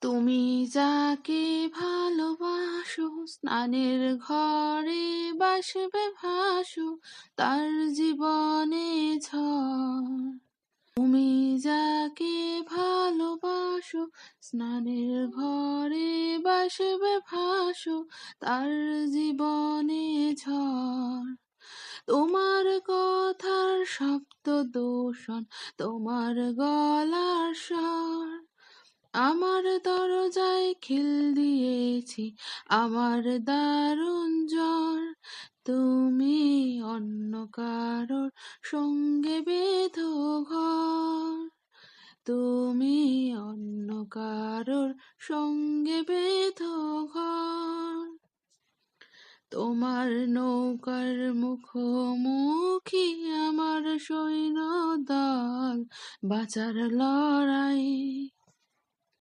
তুমি যাকে ভালোবাসো, স্নানের ঘরে বাসবে ভাসো, তার জীবনে ঝড়। তুমি যাকে ভালোবাসো, স্নানের ঘরে বাসবে ভাসো, তার জীবনে ঝড়। তোমার কথার শব্দ দূষণ, তোমার গলার স্বর, আমার দরজায় খিল দিয়েছি, আমার দারুণ জ্বর। তুমি অন্য কারোর সঙ্গে বেঁধো ঘর, তুমি অন্য কারোর সঙ্গে বেঁধো ঘর। তোমার নৌকার মুখোমুখি আমার সৈন্য দল, বাঁচার লড়াই।